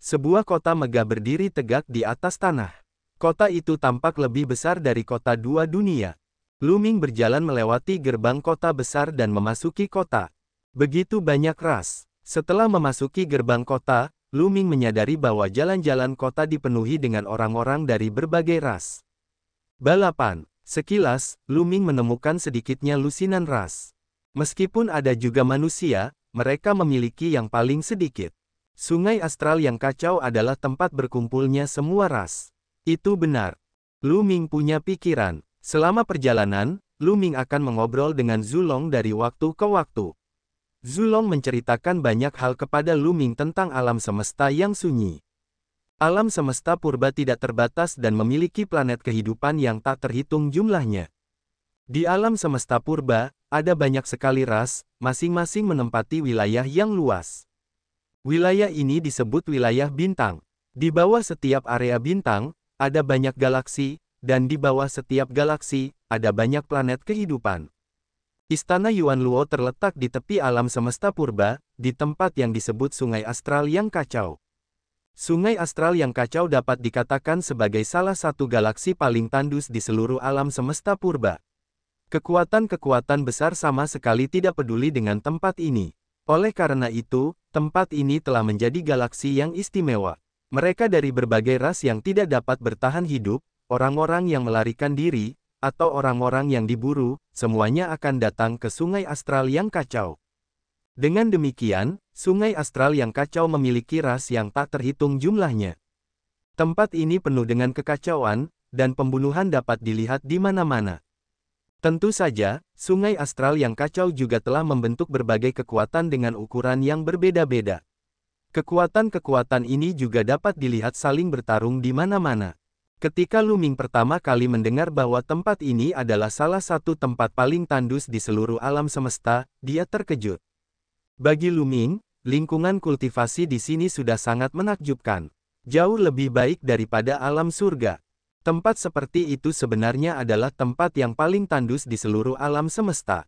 Sebuah kota megah berdiri tegak di atas tanah. Kota itu tampak lebih besar dari kota dua dunia. Lu Ming berjalan melewati gerbang kota besar dan memasuki kota. Begitu banyak ras. Setelah memasuki gerbang kota, Lu Ming menyadari bahwa jalan-jalan kota dipenuhi dengan orang-orang dari berbagai ras. Balapan. Sekilas, Lu Ming menemukan sedikitnya lusinan ras. Meskipun ada juga manusia, mereka memiliki yang paling sedikit. Sungai Astral yang kacau adalah tempat berkumpulnya semua ras. Itu benar. Lu Ming punya pikiran. Selama perjalanan, Lu Ming akan mengobrol dengan Zulong dari waktu ke waktu. Zulong menceritakan banyak hal kepada Lu Ming tentang alam semesta yang sunyi. Alam semesta purba tidak terbatas dan memiliki planet kehidupan yang tak terhitung jumlahnya. Di alam semesta purba, ada banyak sekali ras, masing-masing menempati wilayah yang luas. Wilayah ini disebut wilayah bintang. Di bawah setiap area bintang, ada banyak galaksi, dan di bawah setiap galaksi, ada banyak planet kehidupan. Istana Yuan Luo terletak di tepi alam semesta purba, di tempat yang disebut Sungai Astral yang kacau. Sungai Astral yang kacau dapat dikatakan sebagai salah satu galaksi paling tandus di seluruh alam semesta purba. Kekuatan-kekuatan besar sama sekali tidak peduli dengan tempat ini. Oleh karena itu, tempat ini telah menjadi galaksi yang istimewa. Mereka dari berbagai ras yang tidak dapat bertahan hidup, orang-orang yang melarikan diri, atau orang-orang yang diburu, semuanya akan datang ke Sungai Astral yang kacau. Dengan demikian, Sungai Astral yang kacau memiliki ras yang tak terhitung jumlahnya. Tempat ini penuh dengan kekacauan, dan pembunuhan dapat dilihat di mana-mana. Tentu saja, Sungai Astral yang kacau juga telah membentuk berbagai kekuatan dengan ukuran yang berbeda-beda. Kekuatan-kekuatan ini juga dapat dilihat saling bertarung di mana-mana. Ketika Lu Ming pertama kali mendengar bahwa tempat ini adalah salah satu tempat paling tandus di seluruh alam semesta, dia terkejut. Bagi Lu Ming, lingkungan kultivasi di sini sudah sangat menakjubkan. Jauh lebih baik daripada alam surga. Tempat seperti itu sebenarnya adalah tempat yang paling tandus di seluruh alam semesta.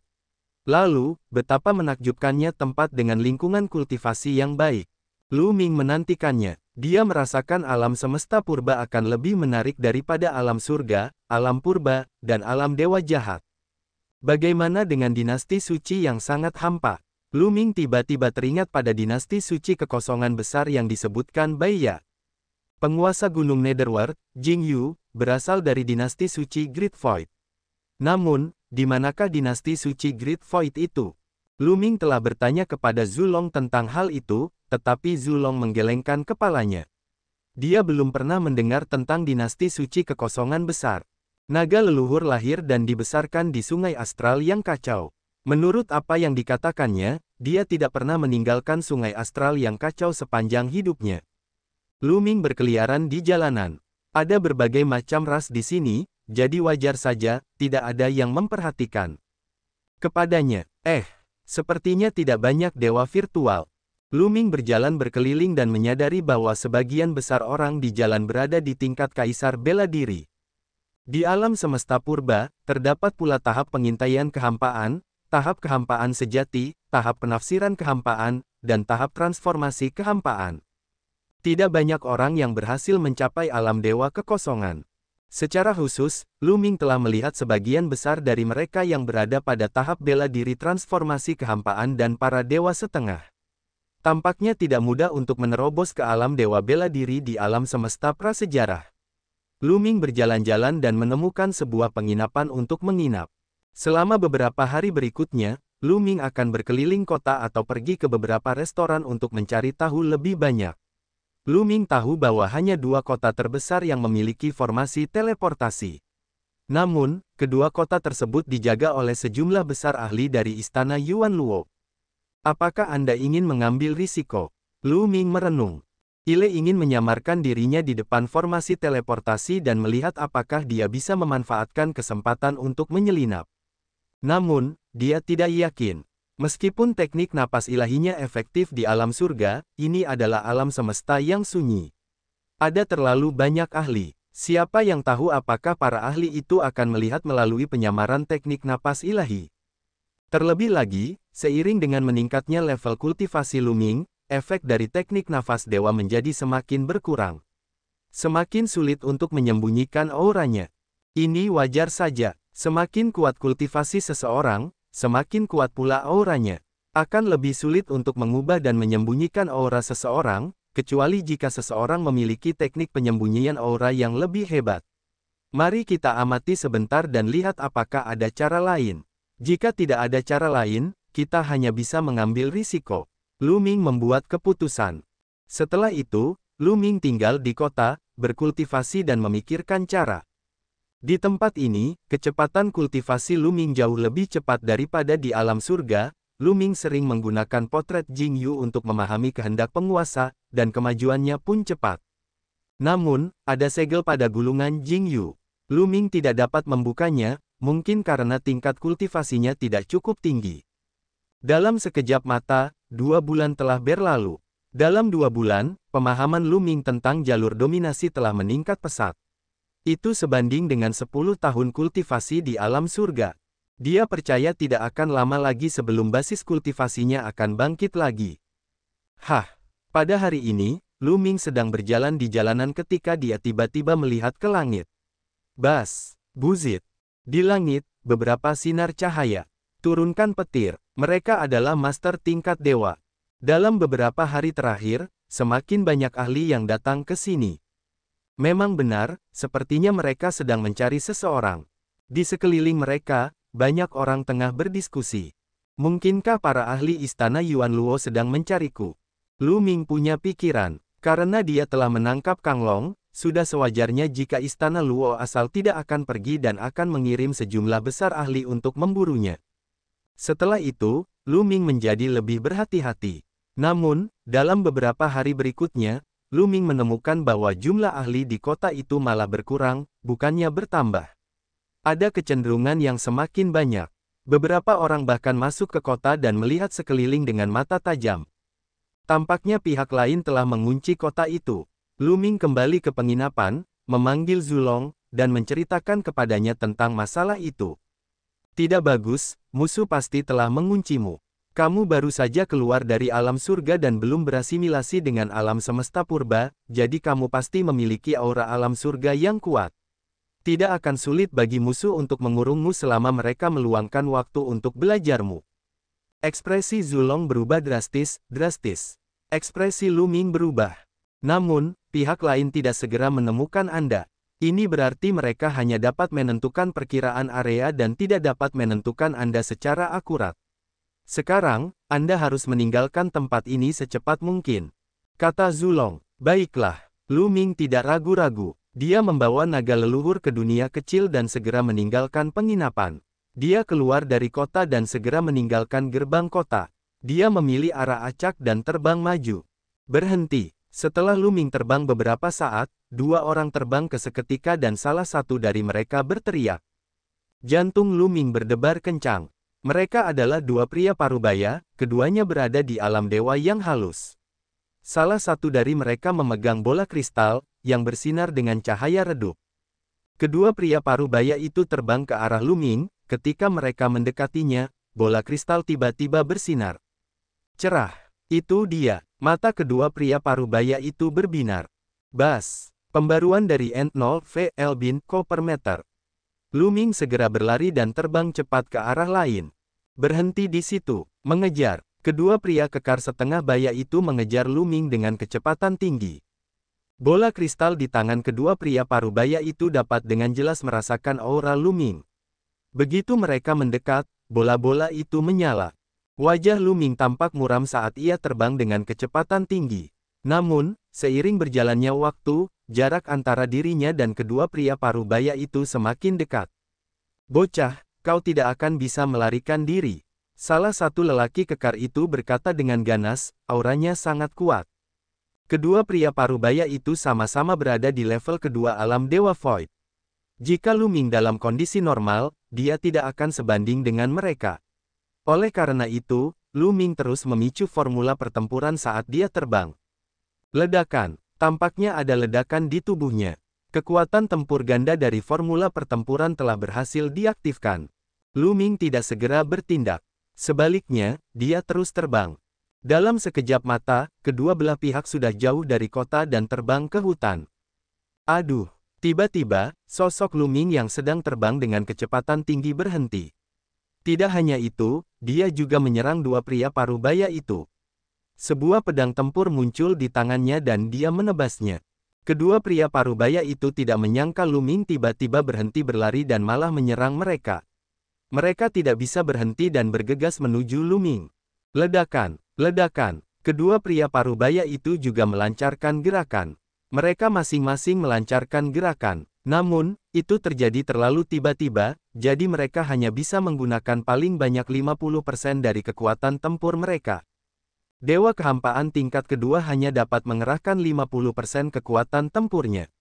Lalu, betapa menakjubkannya tempat dengan lingkungan kultivasi yang baik. Lu Ming menantikannya. Dia merasakan alam semesta purba akan lebih menarik daripada alam surga, alam purba, dan alam dewa jahat. Bagaimana dengan dinasti suci yang sangat hampa? Lu Ming tiba-tiba teringat pada dinasti suci kekosongan besar yang disebutkan Baiya. Penguasa Gunung Netherworld, Jing Yu, berasal dari dinasti suci Great Void. Namun, di manakah dinasti suci Great Void itu? Lu Ming telah bertanya kepada Zulong tentang hal itu, tetapi Zulong menggelengkan kepalanya. Dia belum pernah mendengar tentang dinasti suci kekosongan besar. Naga leluhur lahir dan dibesarkan di Sungai Astral yang kacau. Menurut apa yang dikatakannya, dia tidak pernah meninggalkan Sungai Astral yang kacau sepanjang hidupnya. Lu Ming berkeliaran di jalanan. Ada berbagai macam ras di sini, jadi wajar saja, tidak ada yang memperhatikan kepadanya. Sepertinya tidak banyak dewa virtual. Lu Ming berjalan berkeliling dan menyadari bahwa sebagian besar orang di jalan berada di tingkat kaisar bela diri. Di alam semesta purba, terdapat pula tahap pengintaian kehampaan, tahap kehampaan sejati, tahap penafsiran kehampaan, dan tahap transformasi kehampaan. Tidak banyak orang yang berhasil mencapai alam dewa kekosongan. Secara khusus, Lu Ming telah melihat sebagian besar dari mereka yang berada pada tahap bela diri transformasi kehampaan dan para dewa setengah. Tampaknya tidak mudah untuk menerobos ke alam dewa bela diri di alam semesta prasejarah. Lu Ming berjalan-jalan dan menemukan sebuah penginapan untuk menginap. Selama beberapa hari berikutnya, Lu Ming akan berkeliling kota atau pergi ke beberapa restoran untuk mencari tahu lebih banyak. Lu Ming tahu bahwa hanya dua kota terbesar yang memiliki formasi teleportasi. Namun, kedua kota tersebut dijaga oleh sejumlah besar ahli dari Istana Yuan Luo. Apakah Anda ingin mengambil risiko? Lu Ming merenung. Ile ingin menyamarkan dirinya di depan formasi teleportasi dan melihat apakah dia bisa memanfaatkan kesempatan untuk menyelinap. Namun, dia tidak yakin. Meskipun teknik napas ilahinya efektif di alam surga, ini adalah alam semesta yang sunyi. Ada terlalu banyak ahli. Siapa yang tahu apakah para ahli itu akan melihat melalui penyamaran teknik napas ilahi? Terlebih lagi, seiring dengan meningkatnya level kultivasi Lu Ming, efek dari teknik nafas dewa menjadi semakin berkurang. Semakin sulit untuk menyembunyikan auranya. Ini wajar saja. Semakin kuat kultivasi seseorang, semakin kuat pula auranya. Akan lebih sulit untuk mengubah dan menyembunyikan aura seseorang, kecuali jika seseorang memiliki teknik penyembunyian aura yang lebih hebat. Mari kita amati sebentar dan lihat apakah ada cara lain. Jika tidak ada cara lain, kita hanya bisa mengambil risiko. Lu Ming membuat keputusan. Setelah itu, Lu Ming tinggal di kota, berkultivasi dan memikirkan cara. Di tempat ini, kecepatan kultivasi Lu Ming jauh lebih cepat daripada di alam surga. Lu Ming sering menggunakan potret Jing Yu untuk memahami kehendak penguasa, dan kemajuannya pun cepat. Namun, ada segel pada gulungan Jing Yu. Lu Ming tidak dapat membukanya, mungkin karena tingkat kultivasinya tidak cukup tinggi. Dalam sekejap mata, 2 bulan telah berlalu. Dalam 2 bulan, pemahaman Lu Ming tentang jalur dominasi telah meningkat pesat. Itu sebanding dengan 10 tahun kultivasi di alam surga. Dia percaya tidak akan lama lagi sebelum basis kultivasinya akan bangkit lagi. Pada hari ini, Lu Ming sedang berjalan di jalanan ketika dia tiba-tiba melihat ke langit. Bas, buzit. Di langit, beberapa sinar cahaya. Turunkan petir. Mereka adalah master tingkat dewa. Dalam beberapa hari terakhir, semakin banyak ahli yang datang ke sini. Memang benar, sepertinya mereka sedang mencari seseorang. Di sekeliling mereka, banyak orang tengah berdiskusi. Mungkinkah para ahli istana Yuan Luo sedang mencariku? Lu Ming punya pikiran. Karena dia telah menangkap Kang Long, sudah sewajarnya jika istana Luo asal tidak akan pergi dan akan mengirim sejumlah besar ahli untuk memburunya. Setelah itu, Lu Ming menjadi lebih berhati-hati. Namun, dalam beberapa hari berikutnya, Lu Ming menemukan bahwa jumlah ahli di kota itu malah berkurang, bukannya bertambah. Ada kecenderungan yang semakin banyak. Beberapa orang bahkan masuk ke kota dan melihat sekeliling dengan mata tajam. Tampaknya pihak lain telah mengunci kota itu. Lu Ming kembali ke penginapan, memanggil Zulong, dan menceritakan kepadanya tentang masalah itu. Tidak bagus, musuh pasti telah menguncimu. Kamu baru saja keluar dari alam surga dan belum berasimilasi dengan alam semesta purba, jadi kamu pasti memiliki aura alam surga yang kuat. Tidak akan sulit bagi musuh untuk mengurungmu selama mereka meluangkan waktu untuk belajarmu. Ekspresi Zulong berubah drastis. Ekspresi Lu Ming berubah. Namun, pihak lain tidak segera menemukan Anda. Ini berarti mereka hanya dapat menentukan perkiraan area dan tidak dapat menentukan Anda secara akurat. Sekarang, Anda harus meninggalkan tempat ini secepat mungkin. Kata Zulong. Baiklah. Lu Ming tidak ragu-ragu. Dia membawa naga leluhur ke dunia kecil dan segera meninggalkan penginapan. Dia keluar dari kota dan segera meninggalkan gerbang kota. Dia memilih arah acak dan terbang maju. Berhenti. Setelah Lu Ming terbang beberapa saat, 2 orang terbang ke seketika dan salah satu dari mereka berteriak. Jantung Lu Ming berdebar kencang. Mereka adalah 2 pria parubaya, keduanya berada di alam dewa yang halus. Salah satu dari mereka memegang bola kristal, yang bersinar dengan cahaya redup. Kedua pria parubaya itu terbang ke arah Lu Ming, ketika mereka mendekatinya, bola kristal tiba-tiba bersinar. Cerah. Itu dia. Mata kedua pria parubaya itu berbinar. Bas. Pembaruan dari N0 VL bin Ko per meter. Lu Ming segera berlari dan terbang cepat ke arah lain. Berhenti di situ. Mengejar. Kedua pria kekar setengah baya itu mengejar Lu Ming dengan kecepatan tinggi. Bola kristal di tangan kedua pria parubaya itu dapat dengan jelas merasakan aura Lu Ming. Begitu mereka mendekat, bola-bola itu menyala. Wajah Lu Ming tampak muram saat ia terbang dengan kecepatan tinggi. Namun, seiring berjalannya waktu, jarak antara dirinya dan kedua pria parubaya itu semakin dekat. Bocah, kau tidak akan bisa melarikan diri. Salah satu lelaki kekar itu berkata dengan ganas, auranya sangat kuat. Kedua pria parubaya itu sama-sama berada di level kedua alam Dewa Void. Jika Lu Ming dalam kondisi normal, dia tidak akan sebanding dengan mereka. Oleh karena itu, Lu Ming terus memicu formula pertempuran saat dia terbang. Ledakan. Tampaknya ada ledakan di tubuhnya. Kekuatan tempur ganda dari formula pertempuran telah berhasil diaktifkan. Lu Ming tidak segera bertindak. Sebaliknya, dia terus terbang. Dalam sekejap mata, kedua belah pihak sudah jauh dari kota dan terbang ke hutan. Aduh! Tiba-tiba, sosok Lu Ming yang sedang terbang dengan kecepatan tinggi berhenti. Tidak hanya itu, dia juga menyerang dua pria parubaya itu. Sebuah pedang tempur muncul di tangannya dan dia menebasnya. Kedua pria parubaya itu tidak menyangka Lu Ming tiba-tiba berhenti berlari dan malah menyerang mereka. Mereka tidak bisa berhenti dan bergegas menuju Lu Ming. Ledakan! Ledakan! Kedua pria parubaya itu juga melancarkan gerakan. Mereka masing-masing melancarkan gerakan. Namun, itu terjadi terlalu tiba-tiba, jadi mereka hanya bisa menggunakan paling banyak 50% dari kekuatan tempur mereka. Dewa kehampaan tingkat kedua hanya dapat mengerahkan 50% kekuatan tempurnya.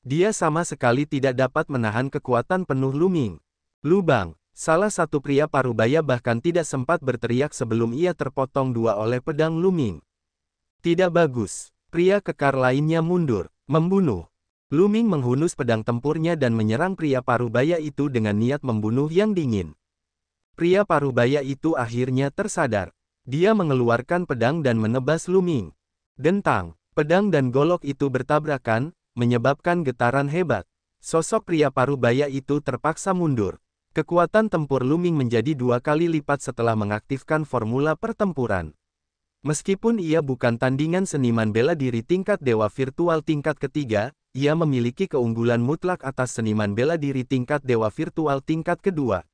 Dia sama sekali tidak dapat menahan kekuatan penuh Lu Ming. Lubang! Salah satu pria parubaya bahkan tidak sempat berteriak sebelum ia terpotong dua oleh pedang Lu Ming. Tidak bagus. Pria kekar lainnya mundur, membunuh. Lu Ming menghunus pedang tempurnya dan menyerang pria parubaya itu dengan niat membunuh yang dingin. Pria parubaya itu akhirnya tersadar. Dia mengeluarkan pedang dan menebas Lu Ming. Dentang, pedang dan golok itu bertabrakan, menyebabkan getaran hebat. Sosok pria parubaya itu terpaksa mundur. Kekuatan tempur Lu Ming menjadi 2 kali lipat setelah mengaktifkan formula pertempuran. Meskipun ia bukan tandingan seniman bela diri tingkat dewa virtual tingkat ketiga, ia memiliki keunggulan mutlak atas seniman bela diri tingkat dewa virtual tingkat kedua.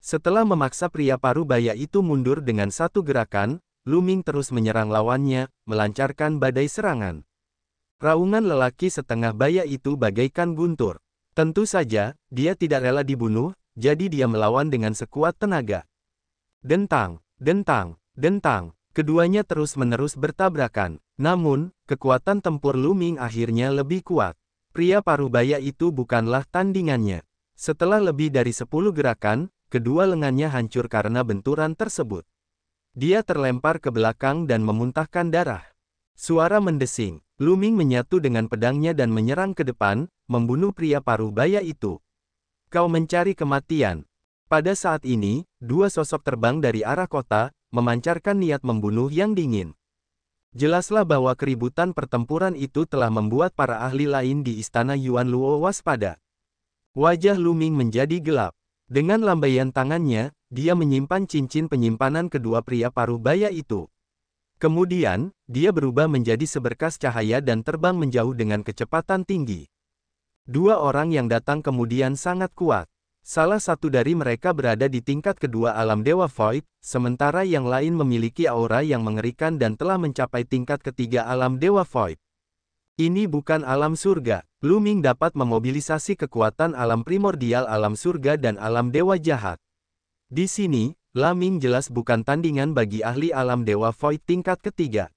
Setelah memaksa pria parubaya itu mundur dengan satu gerakan, Lu Ming terus menyerang lawannya, melancarkan badai serangan. Raungan lelaki setengah baya itu bagaikan guntur. Tentu saja, dia tidak rela dibunuh, jadi dia melawan dengan sekuat tenaga. Dentang, dentang, dentang. Keduanya terus-menerus bertabrakan. Namun, kekuatan tempur Lu Ming akhirnya lebih kuat. Pria parubaya itu bukanlah tandingannya. Setelah lebih dari 10 gerakan, kedua lengannya hancur karena benturan tersebut. Dia terlempar ke belakang dan memuntahkan darah. Suara mendesing. Lu Ming menyatu dengan pedangnya dan menyerang ke depan, membunuh pria parubaya itu. Kau mencari kematian. Pada saat ini, dua sosok terbang dari arah kota, memancarkan niat membunuh yang dingin. Jelaslah bahwa keributan pertempuran itu telah membuat para ahli lain di istana Yuan Luo waspada. Wajah Lu Ming menjadi gelap. Dengan lambaian tangannya, dia menyimpan cincin penyimpanan kedua pria parubaya itu. Kemudian, dia berubah menjadi seberkas cahaya dan terbang menjauh dengan kecepatan tinggi. Dua orang yang datang kemudian sangat kuat. Salah satu dari mereka berada di tingkat kedua alam Dewa Void, sementara yang lain memiliki aura yang mengerikan dan telah mencapai tingkat ketiga alam Dewa Void. Ini bukan alam surga. Lu Ming dapat memobilisasi kekuatan alam primordial alam surga dan alam dewa jahat. Di sini, Lu Ming jelas bukan tandingan bagi ahli alam Dewa Void tingkat ketiga.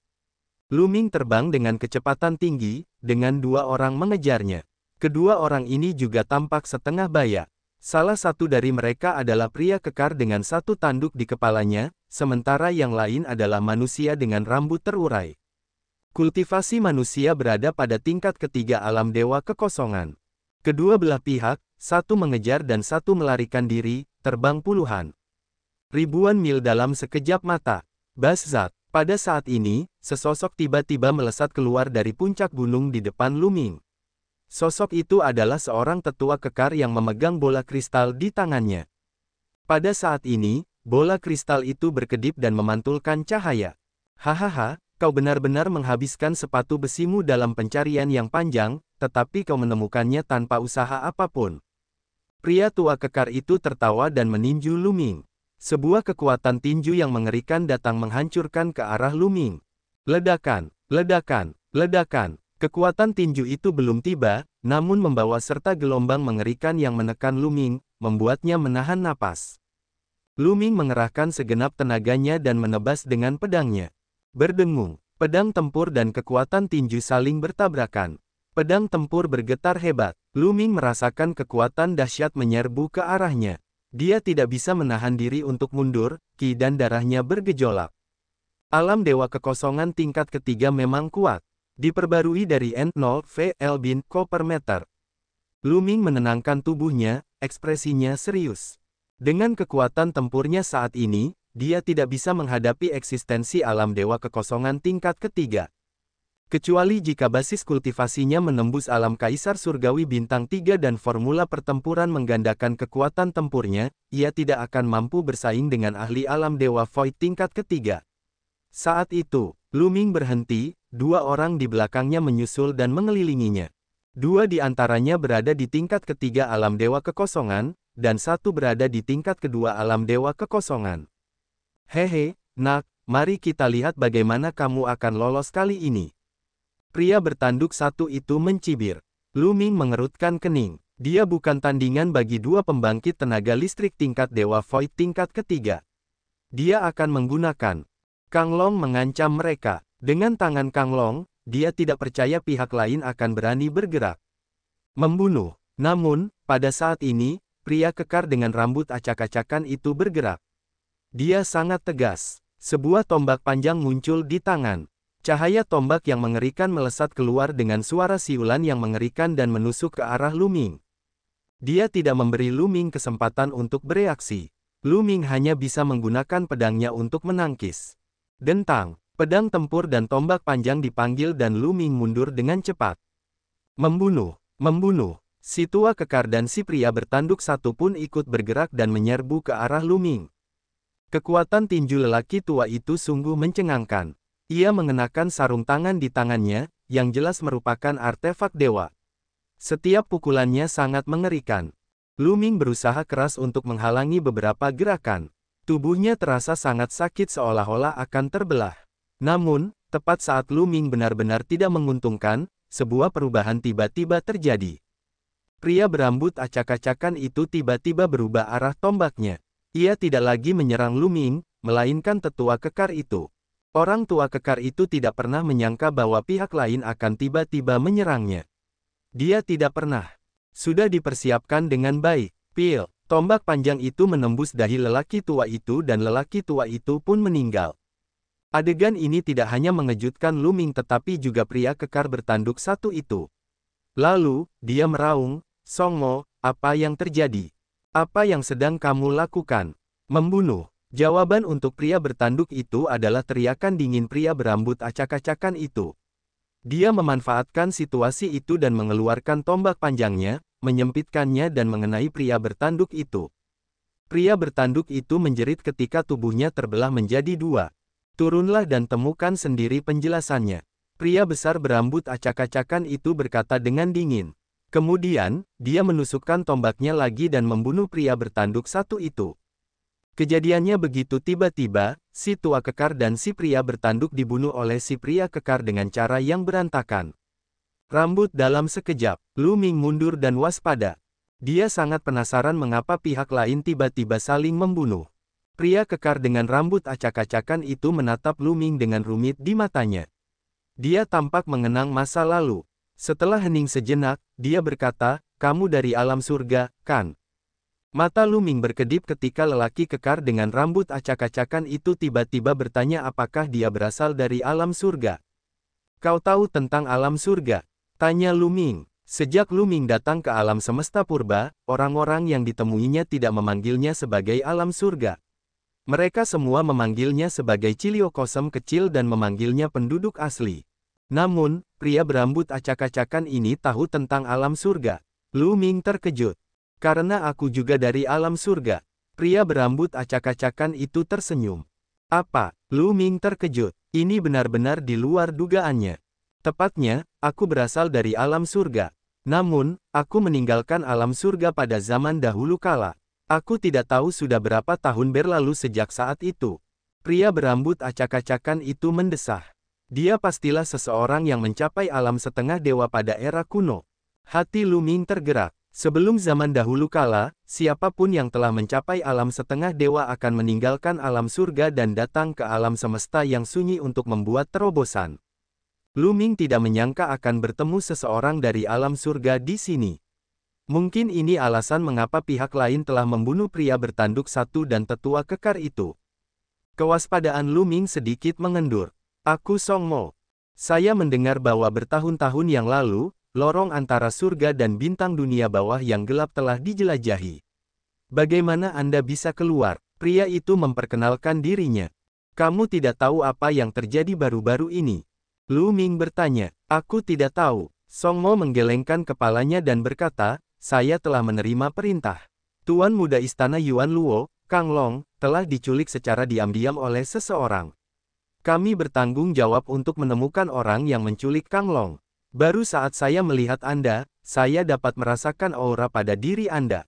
Lu Ming terbang dengan kecepatan tinggi, dengan dua orang mengejarnya. Kedua orang ini juga tampak setengah baya. Salah satu dari mereka adalah pria kekar dengan satu tanduk di kepalanya, sementara yang lain adalah manusia dengan rambut terurai. Kultivasi manusia berada pada tingkat ketiga alam dewa kekosongan. Kedua belah pihak, satu mengejar dan satu melarikan diri, terbang puluhan ribuan mil dalam sekejap mata. Bazat, pada saat ini, sesosok tiba-tiba melesat keluar dari puncak gunung di depan Lu Ming. Sosok itu adalah seorang tetua kekar yang memegang bola kristal di tangannya. Pada saat ini, bola kristal itu berkedip dan memantulkan cahaya. Hahaha, kau benar-benar menghabiskan sepatu besimu dalam pencarian yang panjang, tetapi kau menemukannya tanpa usaha apapun. Pria tua kekar itu tertawa dan meninju Lu Ming. Sebuah kekuatan tinju yang mengerikan datang menghancurkan ke arah Lu Ming. Ledakan, ledakan, ledakan. Kekuatan tinju itu belum tiba, namun membawa serta gelombang mengerikan yang menekan Lu Ming, membuatnya menahan napas. Lu Ming mengerahkan segenap tenaganya dan menebas dengan pedangnya. Berdengung, pedang tempur dan kekuatan tinju saling bertabrakan. Pedang tempur bergetar hebat. Lu Ming merasakan kekuatan dahsyat menyerbu ke arahnya. Dia tidak bisa menahan diri untuk mundur, ki dan darahnya bergejolak. Alam dewa kekosongan tingkat ketiga memang kuat. Diperbarui dari N0 VL bin Ko per meter. Lu Ming menenangkan tubuhnya, ekspresinya serius. Dengan kekuatan tempurnya saat ini, dia tidak bisa menghadapi eksistensi alam dewa kekosongan tingkat ketiga. Kecuali jika basis kultivasinya menembus alam kaisar surgawi bintang 3 dan formula pertempuran menggandakan kekuatan tempurnya, ia tidak akan mampu bersaing dengan ahli alam dewa void tingkat ketiga. Saat itu, Lu Ming berhenti, dua orang di belakangnya menyusul dan mengelilinginya. Dua di antaranya berada di tingkat ketiga alam dewa kekosongan, dan satu berada di tingkat kedua alam dewa kekosongan. Hehe, nak, mari kita lihat bagaimana kamu akan lolos kali ini. Pria bertanduk satu itu mencibir. Lu Ming mengerutkan kening. Dia bukan tandingan bagi dua pembangkit tenaga listrik tingkat dewa void tingkat ketiga. Dia akan menggunakan. Kang Long mengancam mereka. Dengan tangan Kang Long, dia tidak percaya pihak lain akan berani bergerak. Membunuh. Namun, pada saat ini, pria kekar dengan rambut acak-acakan itu bergerak. Dia sangat tegas. Sebuah tombak panjang muncul di tangan. Cahaya tombak yang mengerikan melesat keluar dengan suara siulan yang mengerikan dan menusuk ke arah Lu Ming. Dia tidak memberi Lu Ming kesempatan untuk bereaksi. Lu Ming hanya bisa menggunakan pedangnya untuk menangkis. Dentang, pedang tempur dan tombak panjang dipanggil dan Lu Ming mundur dengan cepat. Membunuh, membunuh. Si tua kekar dan si pria bertanduk satu pun ikut bergerak dan menyerbu ke arah Lu Ming. Kekuatan tinju lelaki tua itu sungguh mencengangkan. Ia mengenakan sarung tangan di tangannya, yang jelas merupakan artefak dewa. Setiap pukulannya sangat mengerikan. Lu Ming berusaha keras untuk menghalangi beberapa gerakan. Tubuhnya terasa sangat sakit seolah-olah akan terbelah. Namun, tepat saat Lu Ming benar-benar tidak menguntungkan, sebuah perubahan tiba-tiba terjadi. Pria berambut acak-acakan itu tiba-tiba berubah arah tombaknya. Ia tidak lagi menyerang Lu Ming, melainkan tetua kekar itu. Orang tua kekar itu tidak pernah menyangka bahwa pihak lain akan tiba-tiba menyerangnya. Dia tidak pernah. Sudah dipersiapkan dengan baik. Pil, tombak panjang itu menembus dahi lelaki tua itu dan lelaki tua itu pun meninggal. Adegan ini tidak hanya mengejutkan Lu Ming tetapi juga pria kekar bertanduk satu itu. Lalu, dia meraung, "Song Mo, apa yang terjadi? Apa yang sedang kamu lakukan?" Membunuh. Jawaban untuk pria bertanduk itu adalah teriakan dingin pria berambut acak-acakan itu. Dia memanfaatkan situasi itu dan mengeluarkan tombak panjangnya, menyempitkannya dan mengenai pria bertanduk itu. Pria bertanduk itu menjerit ketika tubuhnya terbelah menjadi dua. "Turunlah dan temukan sendiri penjelasannya." Pria besar berambut acak-acakan itu berkata dengan dingin. Kemudian, dia menusukkan tombaknya lagi dan membunuh pria bertanduk satu itu. Kejadiannya begitu tiba-tiba, si tua kekar dan si pria bertanduk dibunuh oleh si pria kekar dengan cara yang berantakan. Rambut dalam sekejap, Lu Ming mundur dan waspada. Dia sangat penasaran mengapa pihak lain tiba-tiba saling membunuh. Pria kekar dengan rambut acak-acakan itu menatap Lu Ming dengan rumit di matanya. Dia tampak mengenang masa lalu. Setelah hening sejenak, dia berkata, "Kamu dari alam surga, kan?" Mata Lu Ming berkedip ketika lelaki kekar dengan rambut acak-acakan itu tiba-tiba bertanya apakah dia berasal dari alam surga. "Kau tahu tentang alam surga?" tanya Lu Ming. Sejak Lu Ming datang ke alam semesta purba, orang-orang yang ditemuinya tidak memanggilnya sebagai alam surga. Mereka semua memanggilnya sebagai Ciliokosem kecil dan memanggilnya penduduk asli. Namun, pria berambut acak-acakan ini tahu tentang alam surga. Lu Ming terkejut. "Karena aku juga dari alam surga." Pria berambut acak-acakan itu tersenyum. "Apa?" Lu Ming terkejut. Ini benar-benar di luar dugaannya. "Tepatnya, aku berasal dari alam surga. Namun, aku meninggalkan alam surga pada zaman dahulu kala. Aku tidak tahu sudah berapa tahun berlalu sejak saat itu." Pria berambut acak-acakan itu mendesah. Dia pastilah seseorang yang mencapai alam setengah dewa pada era kuno. Hati Lu Ming tergerak. Sebelum zaman dahulu kala, siapapun yang telah mencapai alam setengah dewa akan meninggalkan alam surga dan datang ke alam semesta yang sunyi untuk membuat terobosan. Lu Ming tidak menyangka akan bertemu seseorang dari alam surga di sini. Mungkin ini alasan mengapa pihak lain telah membunuh pria bertanduk satu dan tetua kekar itu. Kewaspadaan Lu Ming sedikit mengendur. "Aku Song Mo. Saya mendengar bahwa bertahun-tahun yang lalu, lorong antara surga dan bintang dunia bawah yang gelap telah dijelajahi. Bagaimana Anda bisa keluar?" Pria itu memperkenalkan dirinya. Kamu tidak tahu apa yang terjadi baru-baru ini? Lu Ming bertanya. Aku tidak tahu. Song Mo menggelengkan kepalanya dan berkata, saya telah menerima perintah. Tuan muda istana Yuan Luo, Kang Long, telah diculik secara diam-diam oleh seseorang. Kami bertanggung jawab untuk menemukan orang yang menculik Kang Long. Baru saat saya melihat Anda, saya dapat merasakan aura pada diri Anda.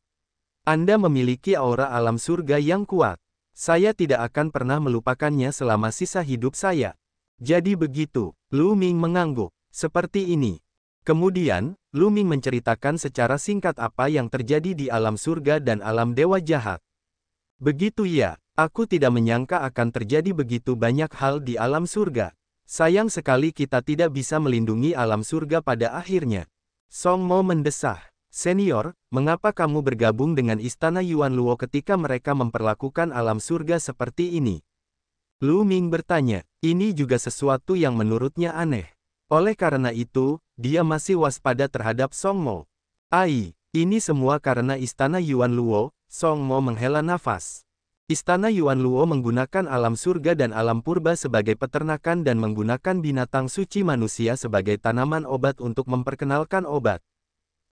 Anda memiliki aura alam surga yang kuat. Saya tidak akan pernah melupakannya selama sisa hidup saya. Jadi begitu, Lu Ming mengangguk. Seperti ini. Kemudian, Lu Ming menceritakan secara singkat apa yang terjadi di alam surga dan alam dewa jahat. Begitu ya, aku tidak menyangka akan terjadi begitu banyak hal di alam surga. Sayang sekali kita tidak bisa melindungi alam surga pada akhirnya. Song Mo mendesah. Senior, mengapa kamu bergabung dengan istana Yuan Luo ketika mereka memperlakukan alam surga seperti ini? Lu Ming bertanya, ini juga sesuatu yang menurutnya aneh. Oleh karena itu, dia masih waspada terhadap Song Mo. Ini semua karena istana Yuan Luo. Song Mo menghela nafas. Istana Yuan Luo menggunakan alam surga dan alam purba sebagai peternakan dan menggunakan binatang suci manusia sebagai tanaman obat untuk memperkenalkan obat.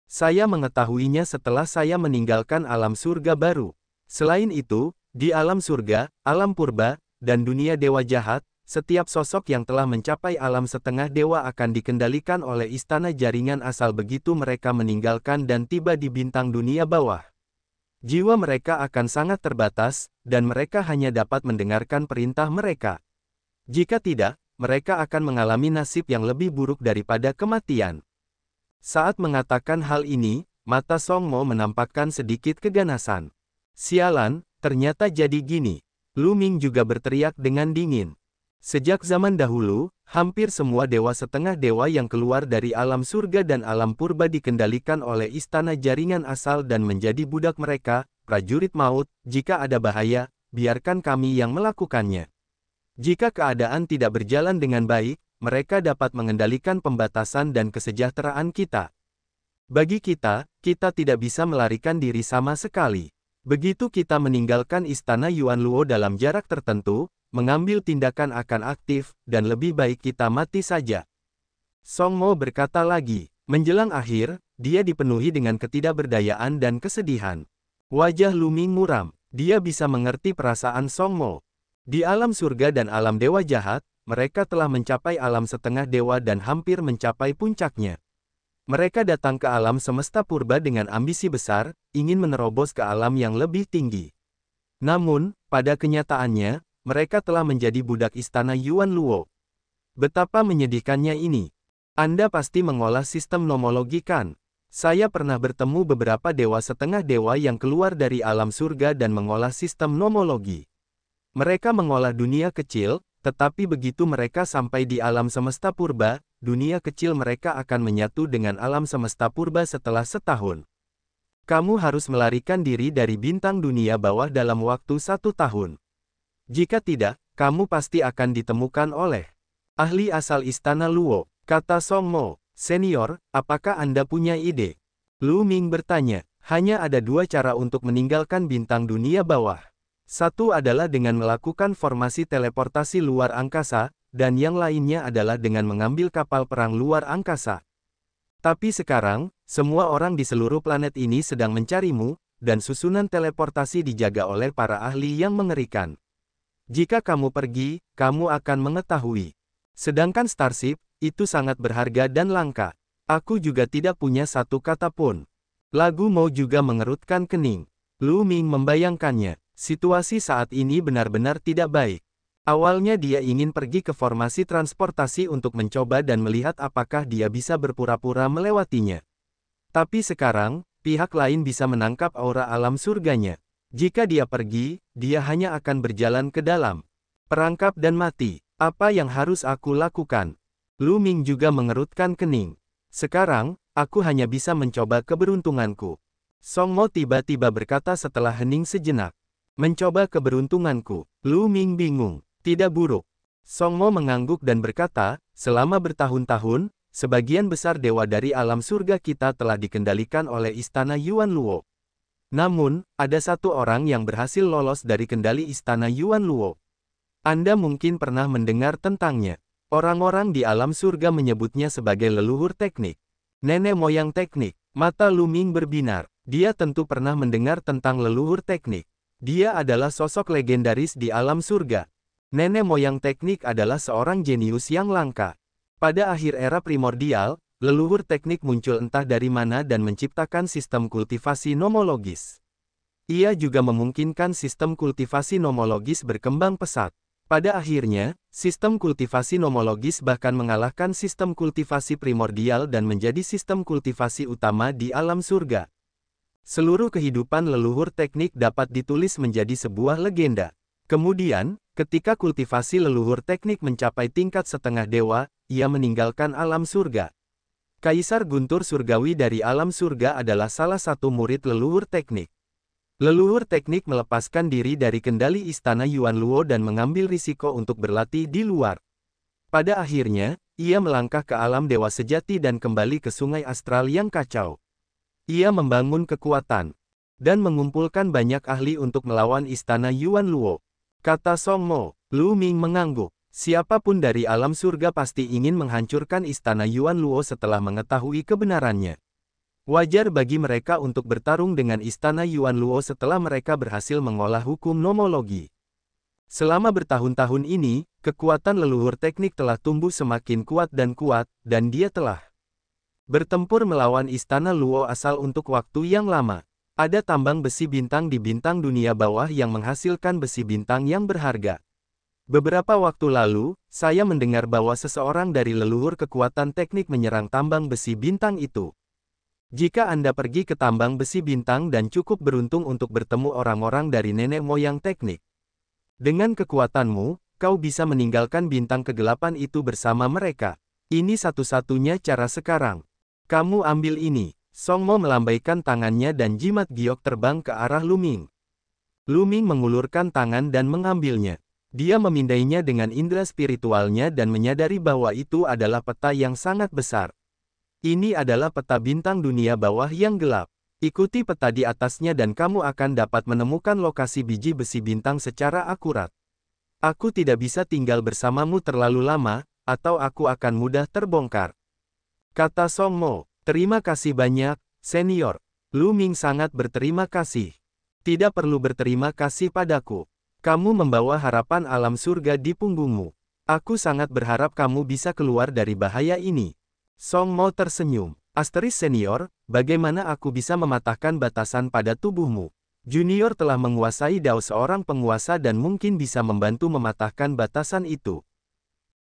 Saya mengetahuinya setelah saya meninggalkan alam surga baru. Selain itu, di alam surga, alam purba, dan dunia dewa jahat, setiap sosok yang telah mencapai alam setengah dewa akan dikendalikan oleh istana jaringan asal begitu mereka meninggalkan dan tiba di bintang dunia bawah. Jiwa mereka akan sangat terbatas, dan mereka hanya dapat mendengarkan perintah mereka. Jika tidak, mereka akan mengalami nasib yang lebih buruk daripada kematian. Saat mengatakan hal ini, mata Song Mo menampakkan sedikit keganasan. Sialan, ternyata jadi gini. Lu Ming juga berteriak dengan dingin. Sejak zaman dahulu, hampir semua dewa setengah dewa yang keluar dari alam surga dan alam purba dikendalikan oleh istana jaringan asal dan menjadi budak mereka, prajurit maut. Jika ada bahaya, biarkan kami yang melakukannya. Jika keadaan tidak berjalan dengan baik, mereka dapat mengendalikan pembatasan dan kesejahteraan kita. Bagi kita, kita tidak bisa melarikan diri sama sekali. Begitu kita meninggalkan istana Yuan Luo dalam jarak tertentu, mengambil tindakan akan aktif, dan lebih baik kita mati saja. Song Mo berkata lagi. Menjelang akhir, dia dipenuhi dengan ketidakberdayaan dan kesedihan. Wajah Lu Ming muram. Dia bisa mengerti perasaan Song Mo. Di alam surga dan alam dewa jahat, mereka telah mencapai alam setengah dewa dan hampir mencapai puncaknya. Mereka datang ke alam semesta purba dengan ambisi besar, ingin menerobos ke alam yang lebih tinggi. Namun, pada kenyataannya, mereka telah menjadi budak istana Yuan Luo. Betapa menyedihkannya ini. Anda pasti mengolah sistem nomologi kan? Saya pernah bertemu beberapa dewa setengah dewa yang keluar dari alam surga dan mengolah sistem nomologi. Mereka mengolah dunia kecil, tetapi begitu mereka sampai di alam semesta purba, dunia kecil mereka akan menyatu dengan alam semesta purba setelah setahun. Kamu harus melarikan diri dari bintang dunia bawah dalam waktu 1 tahun. Jika tidak, kamu pasti akan ditemukan oleh ahli asal istana Luo, kata Song Mo. Senior, apakah Anda punya ide? Lu Ming bertanya. Hanya ada 2 cara untuk meninggalkan bintang dunia bawah. Satu adalah dengan melakukan formasi teleportasi luar angkasa, dan yang lainnya adalah dengan mengambil kapal perang luar angkasa. Tapi sekarang, semua orang di seluruh planet ini sedang mencarimu, dan susunan teleportasi dijaga oleh para ahli yang mengerikan. Jika kamu pergi, kamu akan mengetahui. Sedangkan Starship, itu sangat berharga dan langka. Aku juga tidak punya satu kata pun. Lagu Mo juga mengerutkan kening. Lu Ming membayangkannya. Situasi saat ini benar-benar tidak baik. Awalnya dia ingin pergi ke formasi transportasi untuk mencoba dan melihat apakah dia bisa berpura-pura melewatinya. Tapi sekarang, pihak lain bisa menangkap aura alam surganya. Jika dia pergi, dia hanya akan berjalan ke dalam perangkap dan mati. Apa yang harus aku lakukan? Lu Ming juga mengerutkan kening. Sekarang, aku hanya bisa mencoba keberuntunganku. Song Mo tiba-tiba berkata setelah hening sejenak. Mencoba keberuntunganku. Lu Ming bingung. Tidak buruk. Song Mo mengangguk dan berkata, selama bertahun-tahun, sebagian besar dewa dari alam surga kita telah dikendalikan oleh istana Yuan Luo. Namun, ada satu orang yang berhasil lolos dari kendali istana Yuan Luo. Anda mungkin pernah mendengar tentangnya. Orang-orang di alam surga menyebutnya sebagai leluhur teknik. Nenek moyang teknik. Mata Lu Ming berbinar. Dia tentu pernah mendengar tentang leluhur teknik. Dia adalah sosok legendaris di alam surga. Nenek moyang teknik adalah seorang jenius yang langka. Pada akhir era primordial, leluhur teknik muncul entah dari mana dan menciptakan sistem kultivasi nomologis. Ia juga memungkinkan sistem kultivasi nomologis berkembang pesat. Pada akhirnya, sistem kultivasi nomologis bahkan mengalahkan sistem kultivasi primordial dan menjadi sistem kultivasi utama di alam surga. Seluruh kehidupan leluhur teknik dapat ditulis menjadi sebuah legenda. Kemudian, ketika kultivasi leluhur teknik mencapai tingkat setengah dewa, ia meninggalkan alam surga. Kaisar Guntur Surgawi dari alam surga adalah salah satu murid leluhur teknik. Leluhur teknik melepaskan diri dari kendali istana Yuan Luo dan mengambil risiko untuk berlatih di luar. Pada akhirnya, ia melangkah ke alam dewa sejati dan kembali ke sungai astral yang kacau. Ia membangun kekuatan dan mengumpulkan banyak ahli untuk melawan istana Yuan Luo. Kata Song Mo. Lu Ming mengangguk. Siapapun dari alam surga pasti ingin menghancurkan istana Yuan Luo setelah mengetahui kebenarannya. Wajar bagi mereka untuk bertarung dengan istana Yuan Luo setelah mereka berhasil mengolah hukum nomologi. Selama bertahun-tahun ini, kekuatan leluhur teknik telah tumbuh semakin kuat, dan dia telah bertempur melawan istana Luo asal untuk waktu yang lama. Ada tambang besi bintang di bintang dunia bawah yang menghasilkan besi bintang yang berharga. Beberapa waktu lalu, saya mendengar bahwa seseorang dari leluhur kekuatan teknik menyerang tambang besi bintang itu. Jika Anda pergi ke tambang besi bintang dan cukup beruntung untuk bertemu orang-orang dari nenek moyang teknik, dengan kekuatanmu, kau bisa meninggalkan bintang kegelapan itu bersama mereka. Ini satu-satunya cara sekarang. Kamu ambil ini. Song Mo melambaikan tangannya dan jimat giok terbang ke arah Lu Ming. Lu Ming mengulurkan tangan dan mengambilnya. Dia memindainya dengan indera spiritualnya dan menyadari bahwa itu adalah peta yang sangat besar. Ini adalah peta bintang dunia bawah yang gelap. Ikuti peta di atasnya dan kamu akan dapat menemukan lokasi biji besi bintang secara akurat. Aku tidak bisa tinggal bersamamu terlalu lama, atau aku akan mudah terbongkar. Kata Song Mo. Terima kasih banyak, senior. Lu Ming sangat berterima kasih. Tidak perlu berterima kasih padaku. Kamu membawa harapan alam surga di punggungmu. Aku sangat berharap kamu bisa keluar dari bahaya ini. Song Mo tersenyum. Asteris senior, bagaimana aku bisa mematahkan batasan pada tubuhmu? Junior telah menguasai Dao seorang penguasa dan mungkin bisa membantu mematahkan batasan itu.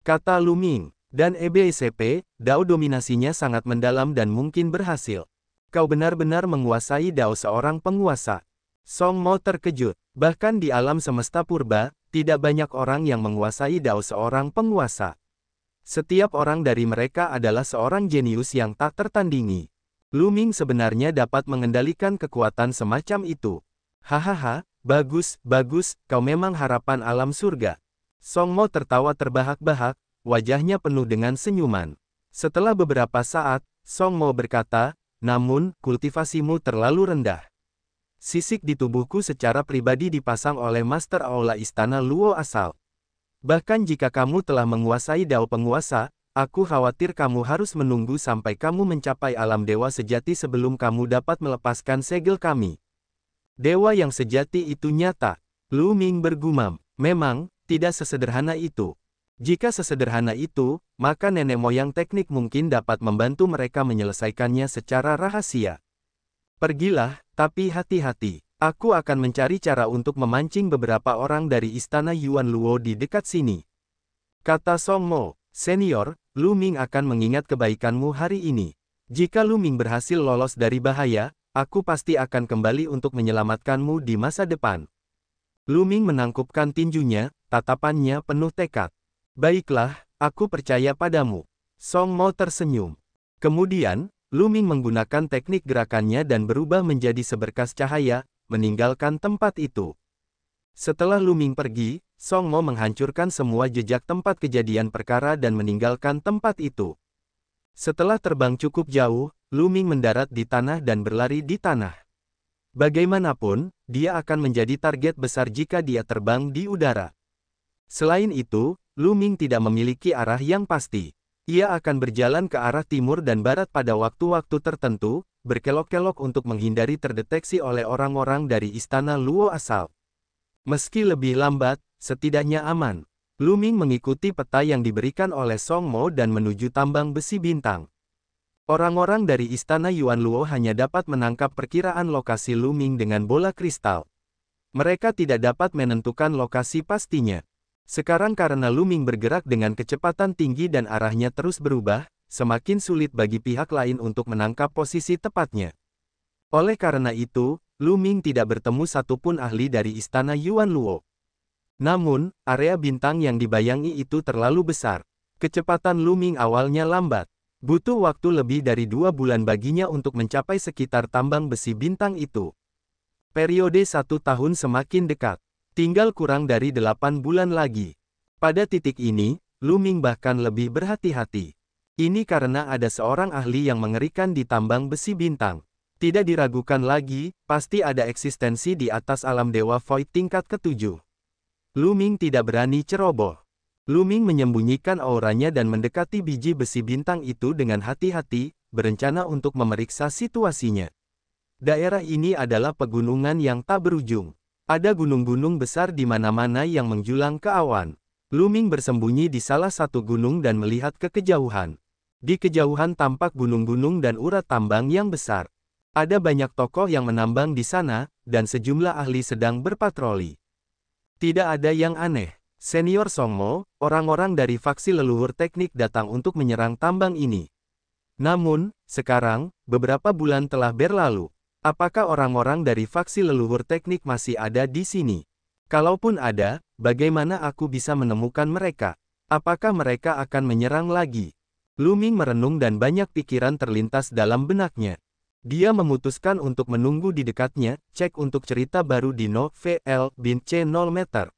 Kata Lu Ming. Dan EBSP, Dao dominasinya sangat mendalam dan mungkin berhasil. Kau benar-benar menguasai Dao seorang penguasa. Song Mo terkejut. Bahkan di alam semesta purba, tidak banyak orang yang menguasai Dao seorang penguasa. Setiap orang dari mereka adalah seorang jenius yang tak tertandingi. Lu Ming sebenarnya dapat mengendalikan kekuatan semacam itu. Hahaha, bagus, kau memang harapan alam surga. Song Mo tertawa terbahak-bahak. Wajahnya penuh dengan senyuman. Setelah beberapa saat, Song Mo berkata, namun, kultivasimu terlalu rendah. Sisik di tubuhku secara pribadi dipasang oleh Master Aula Istana Luo asal. Bahkan jika kamu telah menguasai Dao penguasa, aku khawatir kamu harus menunggu sampai kamu mencapai alam dewa sejati sebelum kamu dapat melepaskan segel kami. Dewa yang sejati itu nyata. Lu Ming bergumam, memang, tidak sesederhana itu. Jika sesederhana itu, maka nenek moyang teknik mungkin dapat membantu mereka menyelesaikannya secara rahasia. Pergilah, tapi hati-hati. Aku akan mencari cara untuk memancing beberapa orang dari istana Yuan Luo di dekat sini. Kata Song Mo. Senior, Lu Ming akan mengingat kebaikanmu hari ini. Jika Lu Ming berhasil lolos dari bahaya, aku pasti akan kembali untuk menyelamatkanmu di masa depan. Lu Ming menangkupkan tinjunya, tatapannya penuh tekad. Baiklah, aku percaya padamu. Song Mo tersenyum. Kemudian, Lu Ming menggunakan teknik gerakannya dan berubah menjadi seberkas cahaya, meninggalkan tempat itu. Setelah Lu Ming pergi, Song Mo menghancurkan semua jejak tempat kejadian perkara dan meninggalkan tempat itu. Setelah terbang cukup jauh, Lu Ming mendarat di tanah dan berlari di tanah. Bagaimanapun, dia akan menjadi target besar jika dia terbang di udara. Selain itu, Lu Ming tidak memiliki arah yang pasti. Ia akan berjalan ke arah timur dan barat pada waktu-waktu tertentu, berkelok-kelok untuk menghindari terdeteksi oleh orang-orang dari istana Luo asal. Meski lebih lambat, setidaknya aman. Lu Ming mengikuti peta yang diberikan oleh Song Mo dan menuju tambang besi bintang. Orang-orang dari istana Yuan Luo hanya dapat menangkap perkiraan lokasi Lu Ming dengan bola kristal. Mereka tidak dapat menentukan lokasi pastinya. Sekarang karena Lu Ming bergerak dengan kecepatan tinggi dan arahnya terus berubah, semakin sulit bagi pihak lain untuk menangkap posisi tepatnya. Oleh karena itu, Lu Ming tidak bertemu satupun ahli dari istana Yuan Luo. Namun, area bintang yang dibayangi itu terlalu besar. Kecepatan Lu Ming awalnya lambat. Butuh waktu lebih dari 2 bulan baginya untuk mencapai sekitar tambang besi bintang itu. Periode 1 tahun semakin dekat. Tinggal kurang dari 8 bulan lagi. Pada titik ini, Lu Ming bahkan lebih berhati-hati. Ini karena ada seorang ahli yang mengerikan di tambang besi bintang. Tidak diragukan lagi, pasti ada eksistensi di atas alam Dewa Void tingkat ke-7. Lu Ming tidak berani ceroboh. Lu Ming menyembunyikan auranya dan mendekati biji besi bintang itu dengan hati-hati, berencana untuk memeriksa situasinya. Daerah ini adalah pegunungan yang tak berujung. Ada gunung-gunung besar di mana-mana yang menjulang ke awan. Lu Ming bersembunyi di salah satu gunung dan melihat ke kejauhan. Di kejauhan tampak gunung-gunung dan urat tambang yang besar. Ada banyak tokoh yang menambang di sana, dan sejumlah ahli sedang berpatroli. Tidak ada yang aneh. Senior Song Mo, orang-orang dari faksi leluhur teknik datang untuk menyerang tambang ini. Namun, sekarang, beberapa bulan telah berlalu. Apakah orang-orang dari faksi leluhur teknik masih ada di sini? Kalaupun ada, bagaimana aku bisa menemukan mereka? Apakah mereka akan menyerang lagi? Lu Ming merenung dan banyak pikiran terlintas dalam benaknya. Dia memutuskan untuk menunggu di dekatnya, cek untuk cerita baru di No.VL.C 0 meter.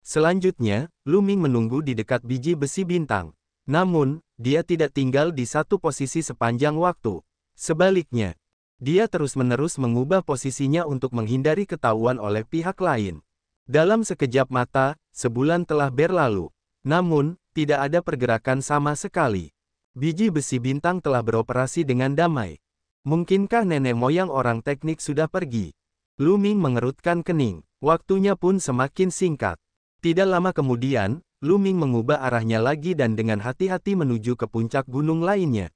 Selanjutnya, Lu Ming menunggu di dekat biji besi bintang. Namun, dia tidak tinggal di satu posisi sepanjang waktu. Sebaliknya, dia terus-menerus mengubah posisinya untuk menghindari ketahuan oleh pihak lain. Dalam sekejap mata, sebulan telah berlalu. Namun, tidak ada pergerakan sama sekali. Biji besi bintang telah beroperasi dengan damai. Mungkinkah nenek moyang orang teknik sudah pergi? Lu Ming mengerutkan kening. Waktunya pun semakin singkat. Tidak lama kemudian, Lu Ming mengubah arahnya lagi dan dengan hati-hati menuju ke puncak gunung lainnya.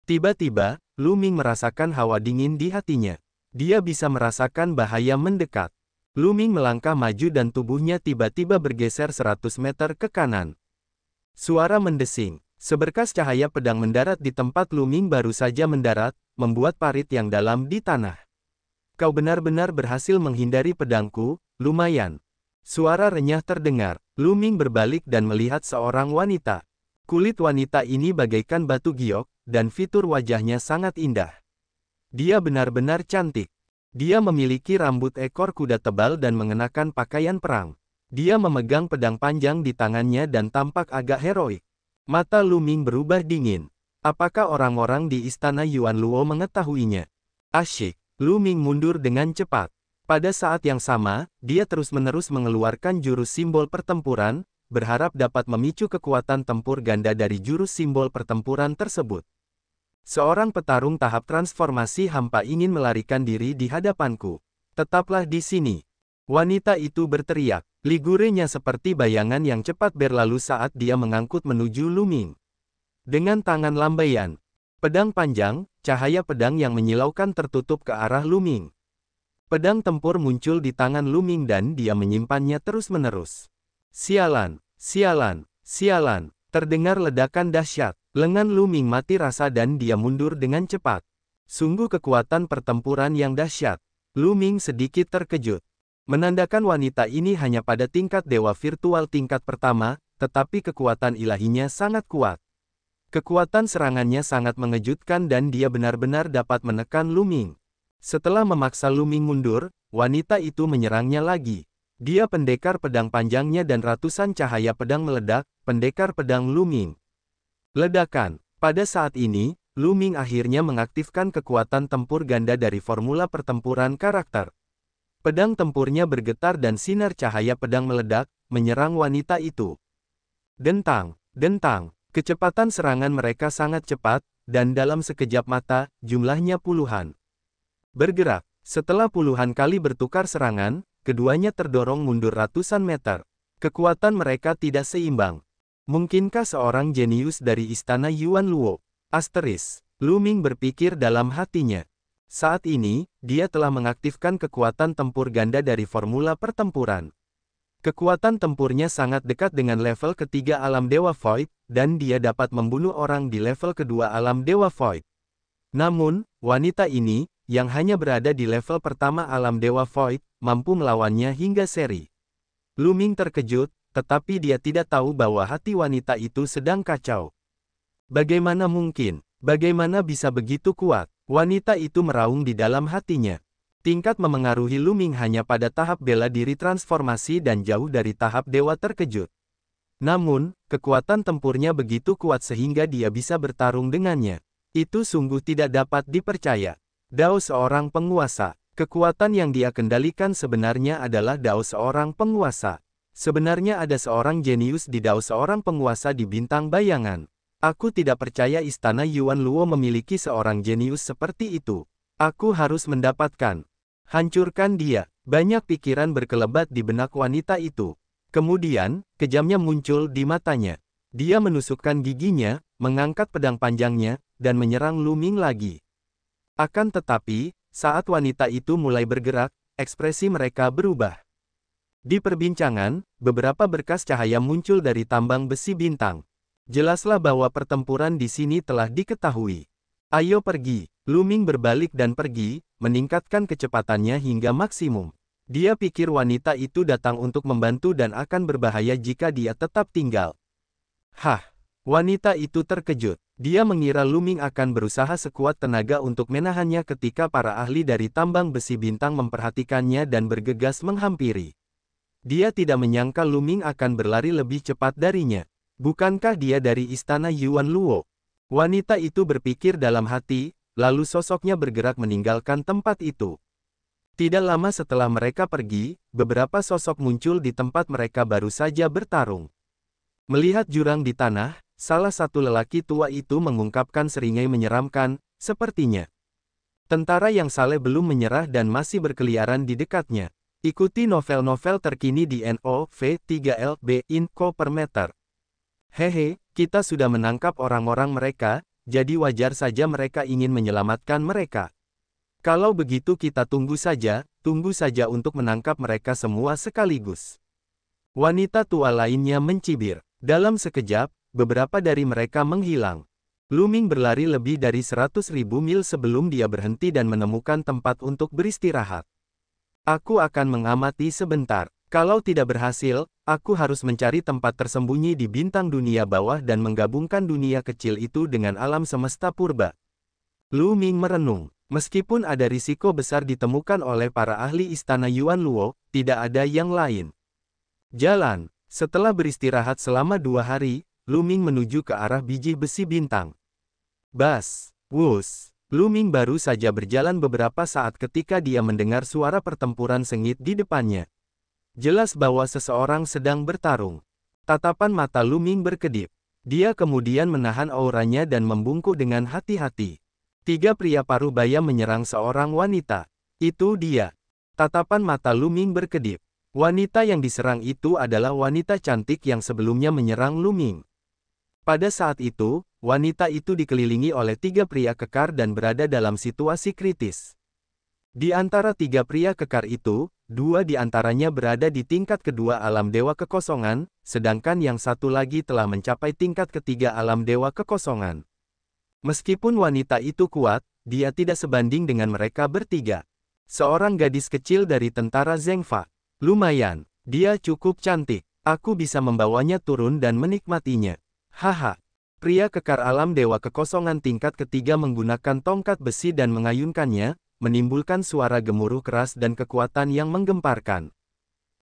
Tiba-tiba, Lu Ming merasakan hawa dingin di hatinya. Dia bisa merasakan bahaya mendekat. Lu Ming melangkah maju dan tubuhnya tiba-tiba bergeser 100 meter ke kanan. Suara mendesing. Seberkas cahaya pedang mendarat di tempat Lu Ming baru saja mendarat, membuat parit yang dalam di tanah. Kau benar-benar berhasil menghindari pedangku, lumayan. Suara renyah terdengar. Lu Ming berbalik dan melihat seorang wanita. Kulit wanita ini bagaikan batu giok, dan fitur wajahnya sangat indah. Dia benar-benar cantik. Dia memiliki rambut ekor kuda tebal dan mengenakan pakaian perang. Dia memegang pedang panjang di tangannya dan tampak agak heroik. Mata Lu Ming berubah dingin. Apakah orang-orang di istana Yuan Luo mengetahuinya? Asyik. Lu Ming mundur dengan cepat. Pada saat yang sama, dia terus-menerus mengeluarkan jurus simbol pertempuran, berharap dapat memicu kekuatan tempur ganda dari jurus simbol pertempuran tersebut. Seorang petarung tahap transformasi hampa ingin melarikan diri di hadapanku. Tetaplah di sini. Wanita itu berteriak. Ligurenya seperti bayangan yang cepat berlalu saat dia mengangkut menuju Lu Ming. Dengan tangan lambaian, pedang panjang, cahaya pedang yang menyilaukan tertutup ke arah Lu Ming. Pedang tempur muncul di tangan Lu Ming dan dia menyimpannya terus-menerus. Sialan, sialan, sialan. Terdengar ledakan dahsyat. Lengan Lu Ming mati rasa dan dia mundur dengan cepat. Sungguh kekuatan pertempuran yang dahsyat. Lu Ming sedikit terkejut. Menandakan wanita ini hanya pada tingkat dewa virtual tingkat pertama, tetapi kekuatan ilahinya sangat kuat. Kekuatan serangannya sangat mengejutkan dan dia benar-benar dapat menekan Lu Ming. Setelah memaksa Lu Ming mundur, wanita itu menyerangnya lagi. Dia pendekar pedang panjangnya dan ratusan cahaya pedang meledak, pendekar pedang Lu Ming. Ledakan. Pada saat ini, Lu Ming akhirnya mengaktifkan kekuatan tempur ganda dari formula pertempuran karakter. Pedang tempurnya bergetar dan sinar cahaya pedang meledak, menyerang wanita itu. Dentang, dentang, kecepatan serangan mereka sangat cepat, dan dalam sekejap mata, jumlahnya puluhan. Bergerak, setelah puluhan kali bertukar serangan, keduanya terdorong mundur ratusan meter. Kekuatan mereka tidak seimbang. Mungkinkah seorang jenius dari istana Yuan Luo? Lu Ming berpikir dalam hatinya. Saat ini, dia telah mengaktifkan kekuatan tempur ganda dari formula pertempuran. Kekuatan tempurnya sangat dekat dengan level ketiga alam Dewa Void, dan dia dapat membunuh orang di level kedua alam Dewa Void. Namun, wanita ini, yang hanya berada di level pertama alam Dewa Void, mampu melawannya hingga seri. Lu Ming terkejut, tetapi dia tidak tahu bahwa hati wanita itu sedang kacau. Bagaimana mungkin? Bagaimana bisa begitu kuat? Wanita itu meraung di dalam hatinya. Tingkat memengaruhi Lu Ming hanya pada tahap bela diri transformasi dan jauh dari tahap dewa terkejut. Namun, kekuatan tempurnya begitu kuat sehingga dia bisa bertarung dengannya. Itu sungguh tidak dapat dipercaya. Dao seorang penguasa. Kekuatan yang dia kendalikan sebenarnya adalah Dao seorang penguasa. Sebenarnya ada seorang jenius di Dao seorang penguasa di bintang bayangan. Aku tidak percaya istana Yuan Luo memiliki seorang jenius seperti itu. Aku harus mendapatkan. Hancurkan dia. Banyak pikiran berkelebat di benak wanita itu. Kemudian, kejamnya muncul di matanya. Dia menusukkan giginya, mengangkat pedang panjangnya, dan menyerang Lu Ming lagi. Akan tetapi, saat wanita itu mulai bergerak, ekspresi mereka berubah. Di perbincangan, beberapa berkas cahaya muncul dari tambang besi bintang. Jelaslah bahwa pertempuran di sini telah diketahui. Ayo pergi. Lu Ming berbalik dan pergi, meningkatkan kecepatannya hingga maksimum. Dia pikir wanita itu datang untuk membantu dan akan berbahaya jika dia tetap tinggal. Hah! Wanita itu terkejut. Dia mengira Lu Ming akan berusaha sekuat tenaga untuk menahannya ketika para ahli dari tambang besi bintang memperhatikannya dan bergegas menghampiri. Dia tidak menyangka Lu Ming akan berlari lebih cepat darinya. Bukankah dia dari istana Yuan Luo? Wanita itu berpikir dalam hati, lalu sosoknya bergerak meninggalkan tempat itu. Tidak lama setelah mereka pergi, beberapa sosok muncul di tempat mereka baru saja bertarung. Melihat jurang di tanah, salah satu lelaki tua itu mengungkapkan seringai menyeramkan, sepertinya tentara yang saleh belum menyerah dan masih berkeliaran di dekatnya. Ikuti novel-novel terkini di NOV3LB info per meter. Hehe, kita sudah menangkap orang-orang mereka, jadi wajar saja mereka ingin menyelamatkan mereka. Kalau begitu kita tunggu saja untuk menangkap mereka semua sekaligus. Wanita tua lainnya mencibir. Dalam sekejap, beberapa dari mereka menghilang. Lu Ming berlari lebih dari 100.000 mil sebelum dia berhenti dan menemukan tempat untuk beristirahat. Aku akan mengamati sebentar. Kalau tidak berhasil, aku harus mencari tempat tersembunyi di bintang dunia bawah dan menggabungkan dunia kecil itu dengan alam semesta purba. Lu Ming merenung. Meskipun ada risiko besar ditemukan oleh para ahli istana Yuan Luo, tidak ada yang lain. Jalan. Setelah beristirahat selama 2 hari, Lu Ming menuju ke arah biji besi bintang. Bas. Wus. Lu Ming baru saja berjalan beberapa saat ketika dia mendengar suara pertempuran sengit di depannya. Jelas bahwa seseorang sedang bertarung. Tatapan mata Lu Ming berkedip. Dia kemudian menahan auranya dan membungkuk dengan hati-hati. 3 pria parubaya menyerang seorang wanita. Itu dia. Tatapan mata Lu Ming berkedip. Wanita yang diserang itu adalah wanita cantik yang sebelumnya menyerang Lu Ming. Pada saat itu, wanita itu dikelilingi oleh 3 pria kekar dan berada dalam situasi kritis. Di antara 3 pria kekar itu, 2 di antaranya berada di tingkat kedua alam dewa kekosongan, sedangkan yang satu lagi telah mencapai tingkat ketiga alam dewa kekosongan. Meskipun wanita itu kuat, dia tidak sebanding dengan mereka bertiga. Seorang gadis kecil dari tentara Zhengfa. Lumayan, dia cukup cantik. Aku bisa membawanya turun dan menikmatinya. Haha. Pria kekar alam dewa kekosongan tingkat ketiga menggunakan tongkat besi dan mengayunkannya, menimbulkan suara gemuruh keras dan kekuatan yang menggemparkan.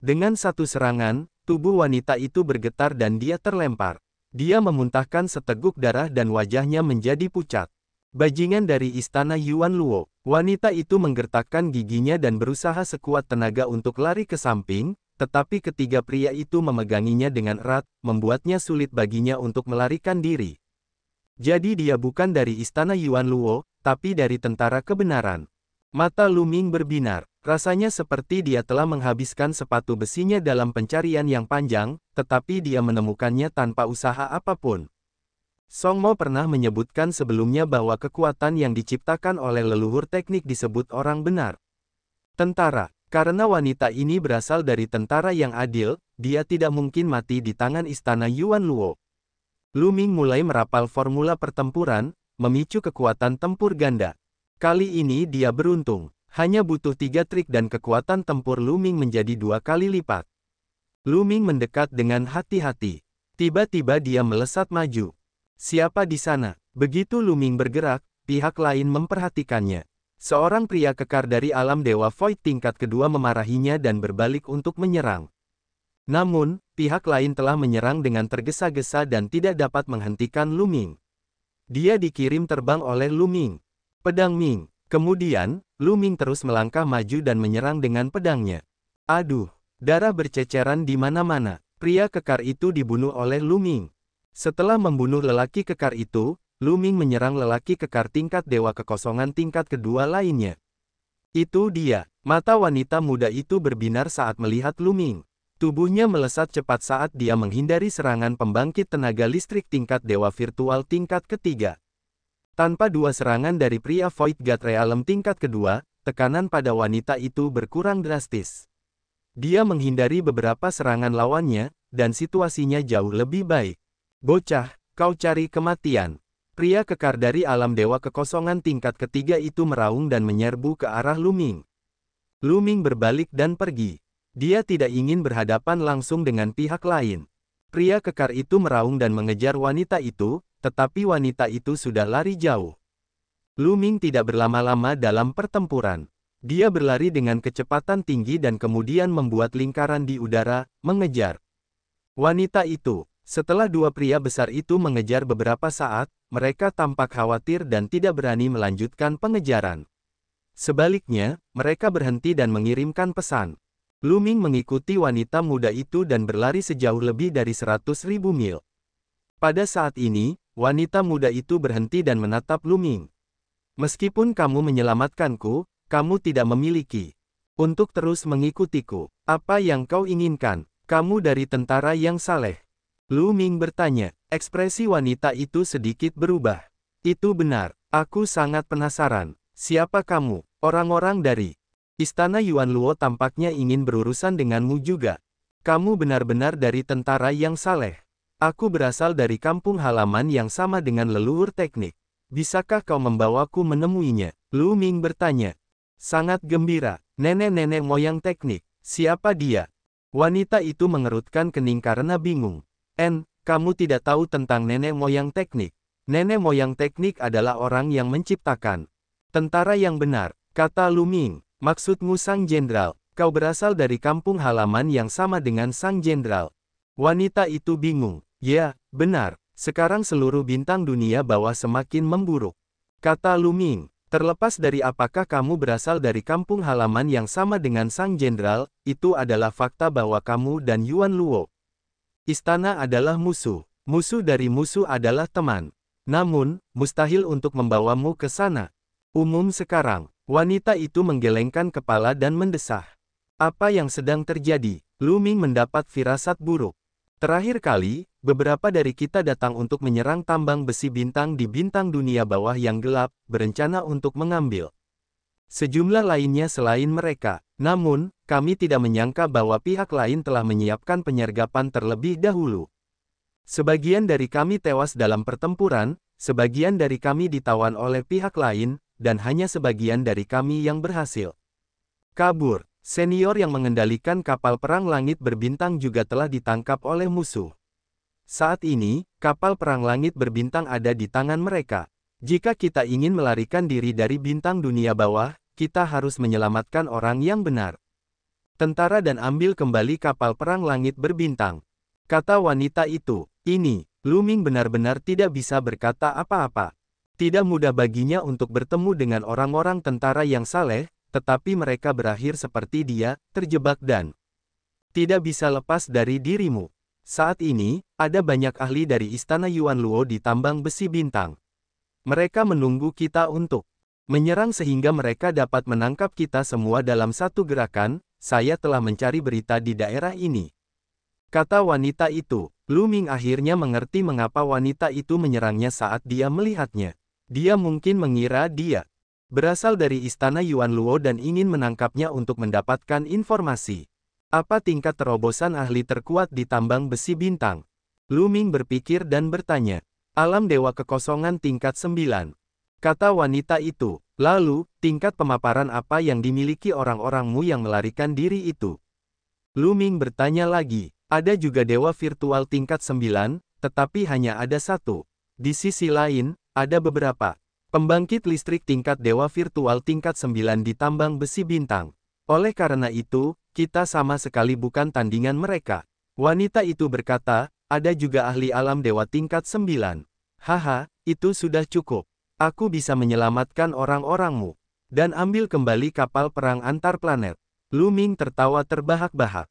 Dengan satu serangan, tubuh wanita itu bergetar dan dia terlempar. Dia memuntahkan seteguk darah dan wajahnya menjadi pucat. Bajingan dari istana Yuan Luo. Wanita itu menggertakkan giginya dan berusaha sekuat tenaga untuk lari ke samping, tetapi ketiga pria itu memeganginya dengan erat, membuatnya sulit baginya untuk melarikan diri. Jadi dia bukan dari istana Yuan Luo, tapi dari tentara kebenaran. Mata Lu Ming berbinar. Rasanya seperti dia telah menghabiskan sepatu besinya dalam pencarian yang panjang, tetapi dia menemukannya tanpa usaha apapun. Song Mo pernah menyebutkan sebelumnya bahwa kekuatan yang diciptakan oleh leluhur teknik disebut orang benar. Tentara. Karena wanita ini berasal dari tentara yang adil, dia tidak mungkin mati di tangan istana Yuan Luo. Lu Ming mulai merapal formula pertempuran, memicu kekuatan tempur ganda. Kali ini dia beruntung. Hanya butuh 3 trik dan kekuatan tempur Lu Ming menjadi 2 kali lipat. Lu Ming mendekat dengan hati-hati. Tiba-tiba dia melesat maju. Siapa di sana? Begitu Lu Ming bergerak, pihak lain memperhatikannya. Seorang pria kekar dari alam Dewa Void tingkat kedua memarahinya dan berbalik untuk menyerang. Namun, pihak lain telah menyerang dengan tergesa-gesa dan tidak dapat menghentikan Lu Ming. Dia dikirim terbang oleh Lu Ming. Pedang Ming. Kemudian, Lu Ming terus melangkah maju dan menyerang dengan pedangnya. Aduh, darah berceceran di mana-mana. Pria kekar itu dibunuh oleh Lu Ming. Setelah membunuh lelaki kekar itu, Lu Ming menyerang lelaki kekar tingkat dewa kekosongan tingkat kedua lainnya. Itu dia. Mata wanita muda itu berbinar saat melihat Lu Ming. Tubuhnya melesat cepat saat dia menghindari serangan pembangkit tenaga listrik tingkat dewa virtual tingkat ketiga. Tanpa 2 serangan dari pria Void God Realm tingkat kedua, tekanan pada wanita itu berkurang drastis. Dia menghindari beberapa serangan lawannya, dan situasinya jauh lebih baik. Bocah, kau cari kematian. Pria kekar dari alam dewa kekosongan tingkat ketiga itu meraung dan menyerbu ke arah Lu Ming. Lu Ming berbalik dan pergi. Dia tidak ingin berhadapan langsung dengan pihak lain. Pria kekar itu meraung dan mengejar wanita itu, tetapi wanita itu sudah lari jauh. Lu Ming tidak berlama-lama dalam pertempuran. Dia berlari dengan kecepatan tinggi dan kemudian membuat lingkaran di udara, mengejar wanita itu. Setelah 2 pria besar itu mengejar beberapa saat, mereka tampak khawatir dan tidak berani melanjutkan pengejaran. Sebaliknya, mereka berhenti dan mengirimkan pesan. Lu Ming mengikuti wanita muda itu dan berlari sejauh lebih dari 100.000 mil. Pada saat ini, wanita muda itu berhenti dan menatap Lu Ming. Meskipun kamu menyelamatkanku, kamu tidak memiliki untuk terus mengikutiku. Apa yang kau inginkan? Kamu dari tentara yang saleh. Lu Ming bertanya. Ekspresi wanita itu sedikit berubah. Itu benar. Aku sangat penasaran. Siapa kamu? Orang-orang dari istana Yuan Luo tampaknya ingin berurusan denganmu juga. Kamu benar-benar dari tentara yang saleh. Aku berasal dari kampung halaman yang sama dengan leluhur teknik. Bisakah kau membawaku menemuinya? Lu Ming bertanya. Sangat gembira. Nenek-nenek moyang teknik. Siapa dia? Wanita itu mengerutkan kening karena bingung. Kamu tidak tahu tentang nenek moyang teknik. Nenek moyang teknik adalah orang yang menciptakan tentara yang benar, kata Lu Ming. Maksudmu Sang Jenderal, kau berasal dari kampung halaman yang sama dengan Sang Jenderal. Wanita itu bingung. Ya, benar. Sekarang seluruh bintang dunia bawah semakin memburuk, kata Lu Ming. Terlepas dari apakah kamu berasal dari kampung halaman yang sama dengan Sang Jenderal, itu adalah fakta bahwa kamu dan Yuan Luo istana adalah musuh. Musuh dari musuh adalah teman. Namun, mustahil untuk membawamu ke sana. Umum sekarang. Wanita itu menggelengkan kepala dan mendesah. Apa yang sedang terjadi? Lu Ming mendapat firasat buruk. Terakhir kali, beberapa dari kita datang untuk menyerang tambang besi bintang di bintang dunia bawah yang gelap, berencana untuk mengambil sejumlah lainnya selain mereka. Namun, kami tidak menyangka bahwa pihak lain telah menyiapkan penyergapan terlebih dahulu. Sebagian dari kami tewas dalam pertempuran, sebagian dari kami ditawan oleh pihak lain, dan hanya sebagian dari kami yang berhasil kabur. Senior yang mengendalikan kapal perang langit berbintang juga telah ditangkap oleh musuh. Saat ini, kapal perang langit berbintang ada di tangan mereka. Jika kita ingin melarikan diri dari bintang dunia bawah, kita harus menyelamatkan orang yang benar. Tentara dan ambil kembali kapal perang langit berbintang. Kata wanita itu. Lu Ming benar-benar tidak bisa berkata apa-apa. Tidak mudah baginya untuk bertemu dengan orang-orang tentara yang saleh, tetapi mereka berakhir seperti dia, terjebak dan tidak bisa lepas dari dirimu. Saat ini, ada banyak ahli dari Istana Yuan Luo di tambang besi bintang. Mereka menunggu kita untuk menyerang sehingga mereka dapat menangkap kita semua dalam satu gerakan. Saya telah mencari berita di daerah ini, kata wanita itu. Lu Ming akhirnya mengerti mengapa wanita itu menyerangnya saat dia melihatnya. Dia mungkin mengira dia berasal dari Istana Yuan Luo dan ingin menangkapnya untuk mendapatkan informasi. Apa tingkat terobosan ahli terkuat di tambang besi bintang? Lu Ming berpikir dan bertanya. Alam Dewa Kekosongan tingkat 9. Kata wanita itu. Lalu, tingkat pemaparan apa yang dimiliki orang-orangmu yang melarikan diri itu? Lu Ming bertanya lagi. Ada juga dewa virtual tingkat 9, tetapi hanya ada satu. Di sisi lain, ada beberapa pembangkit listrik tingkat dewa virtual tingkat 9 di tambang besi bintang. Oleh karena itu, kita sama sekali bukan tandingan mereka. Wanita itu berkata, ada juga ahli alam dewa tingkat 9. Haha, itu sudah cukup. Aku bisa menyelamatkan orang-orangmu dan ambil kembali kapal perang antar planet. Lu Ming tertawa terbahak-bahak.